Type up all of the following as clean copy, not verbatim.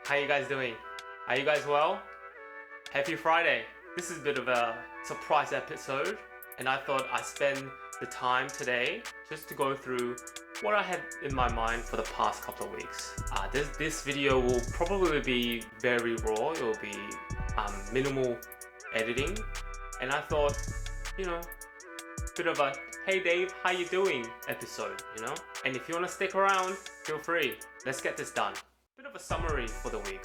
How you guys doing? Are you guys well? Happy Friday. This is a bit of a surprise episode, and I thought I'd spend the time today just to go through what I had in my mind for the past couple of weeks. This video will probably be very raw. It will be minimal editing, and I thought, bit of a "Hey Dave, how you doing?" episode. And if you want to stick around, feel free. Let's get this done. Bit of a summary for the week,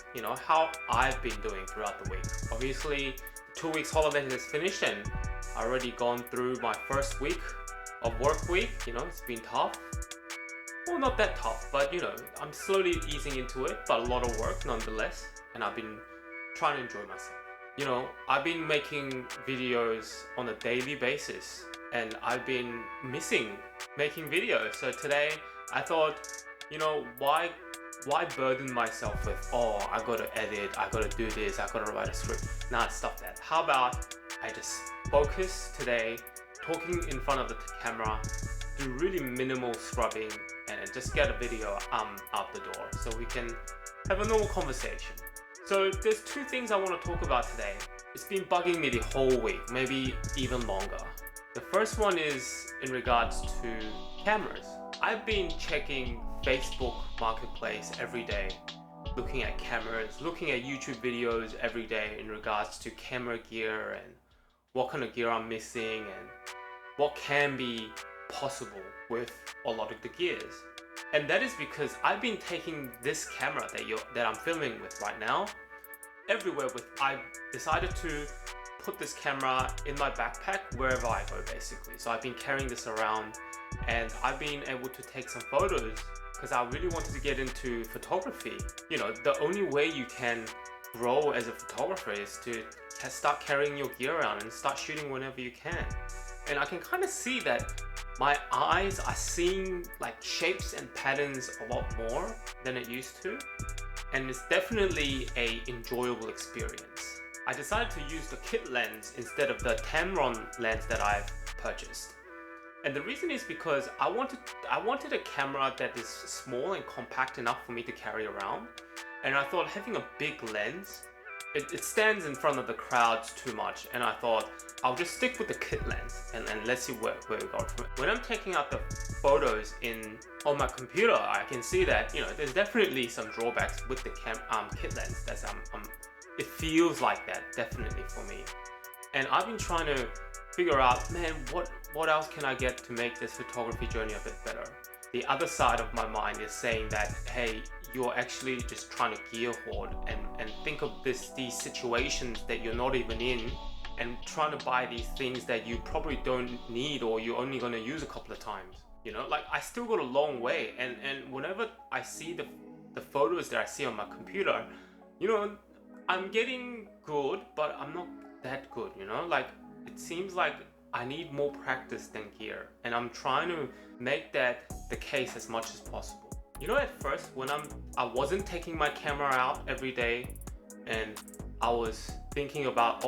how I've been doing throughout the week. Obviously, 2 weeks holiday has finished and I already gone through my first week of work week. It's been tough. Well, not that tough, but I'm slowly easing into it, but a lot of work nonetheless. And I've been trying to enjoy myself. I've been making videos on a daily basis and I've been missing making videos. So today I thought, why burden myself with, I gotta edit, I gotta do this, I gotta write a script. Nah, stop that. How about I just focus today, talking in front of the camera, do really minimal scrubbing, and just get a video out the door so we can have a normal conversation. So there's two things I want to talk about today. It's been bugging me the whole week, maybe even longer. The first one is in regards to cameras. I've been checking Facebook Marketplace every day, looking at cameras, looking at YouTube videos every day in regards to camera gear and what kind of gear I'm missing and what can be possible with a lot of the gears. And that is because I've been taking this camera that I'm filming with right now everywhere I decided to put this camera in my backpack wherever I go basically. So I've been carrying this around and I've been able to take some photos because I really wanted to get into photography. The only way you can grow as a photographer is to start carrying your gear around and start shooting whenever you can. And I can kind of see that my eyes are seeing like shapes and patterns a lot more than it used to. And it's definitely a enjoyable experience. I decided to use the kit lens instead of the Tamron lens that I've purchased. And the reason is because I wanted a camera that is small and compact enough for me to carry around. And I thought having a big lens, it stands in front of the crowds too much. And I thought I'll just stick with the kit lens and let's see where we go from it. When I'm taking out the photos on my computer, I can see that there's definitely some drawbacks with the kit lens. It feels like that definitely for me. And I've been trying to figure out, man, what else can I get to make this photography journey a bit better? The other side of my mind is saying that, hey, you're actually just trying to gear hoard and think of these situations that you're not even in and trying to buy these things that you probably don't need or you're only going to use a couple of times. I still got a long way and whenever I see the photos that I see on my computer, I'm getting good, but I'm not that good, it seems like I need more practice than gear, and I'm trying to make that the case as much as possible. At first when I wasn't taking my camera out every day and I was thinking about,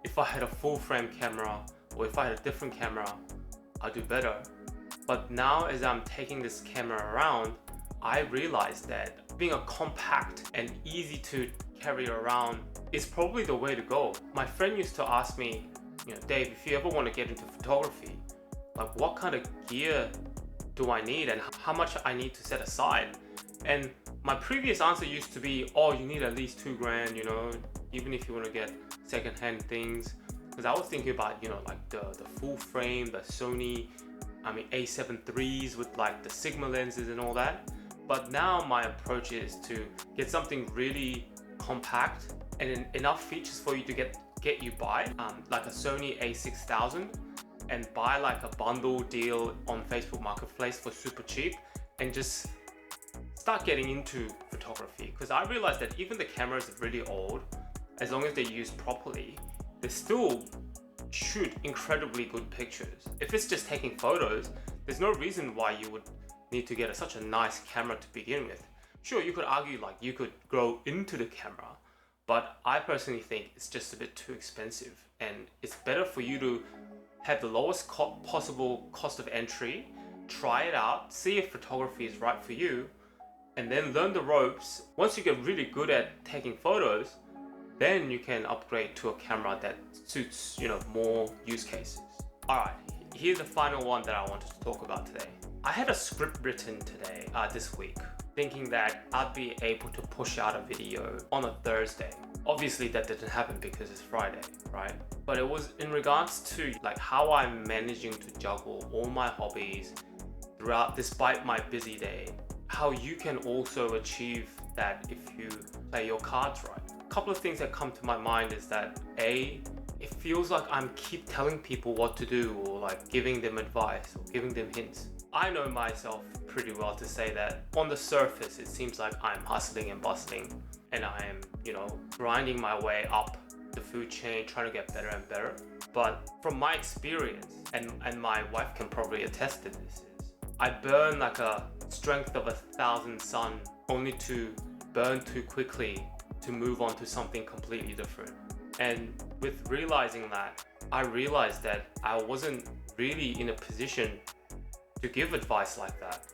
if I had a full frame camera or if I had a different camera, I'd do better. But now as I'm taking this camera around, I realized that being a compact and easy to carry around is probably the way to go. My friend used to ask me, Dave, if you ever want to get into photography, like what kind of gear do I need and how much I need to set aside? And my previous answer used to be, you need at least $2,000, even if you want to get secondhand things. Because I was thinking about, like the full frame, the Sony, A7 IIIs with like the Sigma lenses and all that. But now my approach is to get something really compact and enough features for you to get you by, like a Sony a6000, and buy like a bundle deal on Facebook Marketplace for super cheap and just start getting into photography. Because I realized that even the cameras are really old, as long as they're used properly, they still shoot incredibly good pictures. If it's just taking photos, there's no reason why you would need to get such a nice camera to begin with. Sure, you could argue like you could grow into the camera, but I personally think it's just a bit too expensive, and it's better for you to have the lowest possible cost of entry, try it out, see if photography is right for you, and then learn the ropes. Once you get really good at taking photos, then you can upgrade to a camera that suits, more use cases. All right, here's the final one that I wanted to talk about today. I had a script written today, this week, thinking that I'd be able to push out a video on a Thursday. Obviously that didn't happen because it's Friday, right? But it was in regards to like how I'm managing to juggle all my hobbies throughout, despite my busy day. How you can also achieve that if you play your cards right. A couple of things that come to my mind is that A, it feels like I'm keep telling people what to do or like giving them advice or giving them hints. I know myself pretty well to say that on the surface, it seems like I'm hustling and bustling and I am, grinding my way up the food chain, trying to get better and better. But from my experience, and my wife can probably attest to this, is I burn like a strength of 1,000 sun only to burn too quickly to move on to something completely different. And with realizing that, I realized that I wasn't really in a position to give advice like that.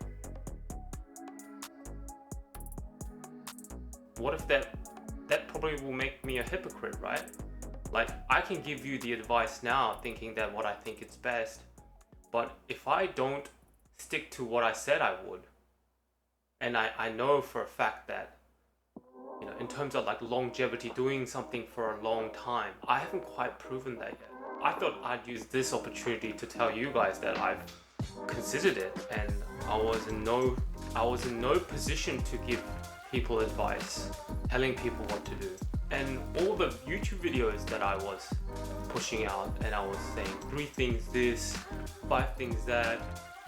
What if that probably will make me a hypocrite, right? Like, I can give you the advice now thinking that what I think is best, but if I don't stick to what I said I would, and I know for a fact that, in terms of like longevity, doing something for a long time, I haven't quite proven that yet. I thought I'd use this opportunity to tell you guys that I've considered it, and I was in no position to give people advice, telling people what to do. And all the YouTube videos that I was pushing out, and I was saying 3 things this, 5 things that,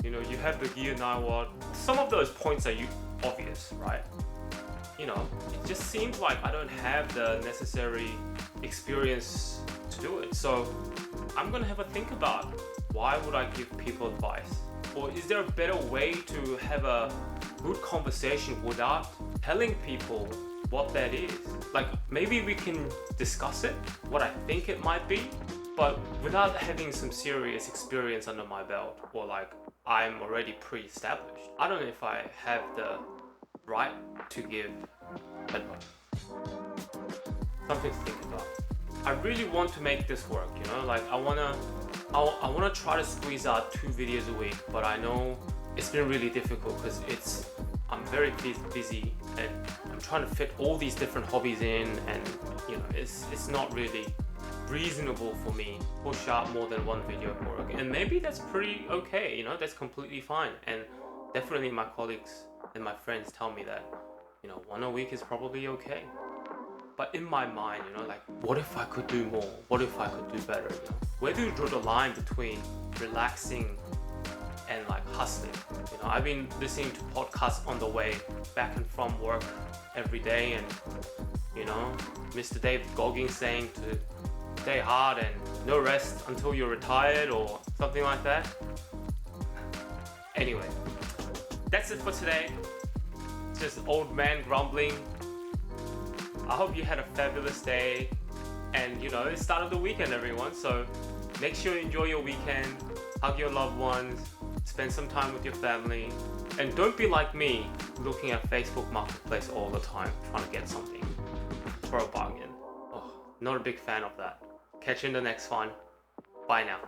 you have the gear now what. Some of those points are obvious, right? It just seems like I don't have the necessary experience to do it. So I'm gonna have a think about, why would I give people advice? Or is there a better way to have a good conversation without telling people what that is? Like, maybe we can discuss it, what I think it might be, but without having some serious experience under my belt, or like I'm already pre-established. I don't know if I have the right to give advice. Something to think about. I really want to make this work, like I wanna try to squeeze out 2 videos a week, but I know it's been really difficult because I'm very busy and I'm trying to fit all these different hobbies in, and it's not really reasonable for me to push out more than 1 video per week. And maybe that's pretty okay, that's completely fine. And definitely my colleagues and my friends tell me that 1 a week is probably okay. But in my mind, like, what if I could do more? What if I could do better? Where do you draw the line between relaxing and like hustling? I've been listening to podcasts on the way back and from work every day, and Mr. Dave Goggins saying to stay hard and no rest until you're retired, or something like that. Anyway, that's it for today. Just old man grumbling. I hope you had a fabulous day, and it's start of the weekend, everyone. So make sure you enjoy your weekend, hug your loved ones, spend some time with your family, and don't be like me, looking at Facebook Marketplace all the time, trying to get something for a bargain. Oh, not a big fan of that. Catch you in the next one. Bye now.